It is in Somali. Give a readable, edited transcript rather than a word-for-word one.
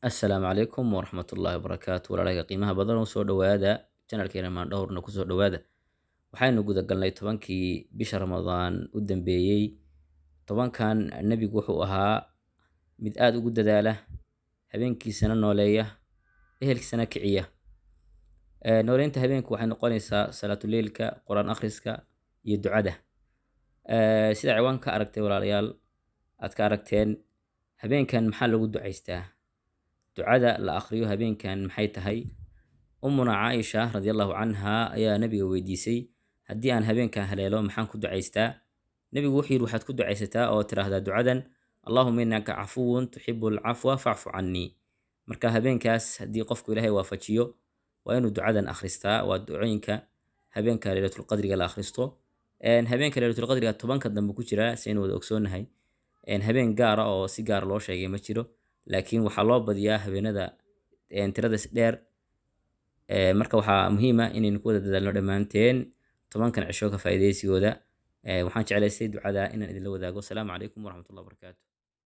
Assalaamu calaykum waraxmatullaahi wabarakaatu. Walaalahayga qiimaha badan oo soo dhowaada channelkeena Maandhowrna ku soo dhowaada. Waxaynu guda galnay tobankii bisha Ramadaan u dambeeyey. Tobankan nebigu wuxuu ahaa mid aad ugu dadaala, habeenkiisana nooleeya, ehelkiisana kiciya. Nooleynta habeenku waxay noqonaysaa salaatuleylka, quraan akhriska iyo ducada. Sida ciwaanka aragtay walaalayaal, aad ka aragteen habeenkan maxaa lagu ducaystaa? Ducada la akhriyo habeenkan maxay tahay? Ummuna Caaisha radiyallahu canha ayaa nabiga weydiisay, haddii aan habeenkan haleelo maxaan ku ducaystaa? Nabigu wuxuu yidhi waxaad ku ducaysataa oo tiraahdaa ducadan Allahumma innaka cafuwun tuhibbul cafwa fa'fu cannii. Marka habeenkaas haddii qofku Ilaahay waafajiyo waa inuu ducadan akhristaa. Waa ducooyinka habeenka Laylatul Qadriga la akhristo. Habeenka Laylatul Qadriga tobanka dambe ku jira saynu wada ogsoonahay. Habeen gaar ah oo si gaar loo sheegay ma jiro, laakiin waxaa loo badiyaa habeenada tirada dheer. Marka waxaa muhiim ah inaynu ku wada dadaalno dhammaanteen tobankan cisho ka faa'iidaysigooda. Waxaan jeclaystay ducada inaan idinla wadaago. Asalaamu calaykum waraxmatullahi wabarakaatu.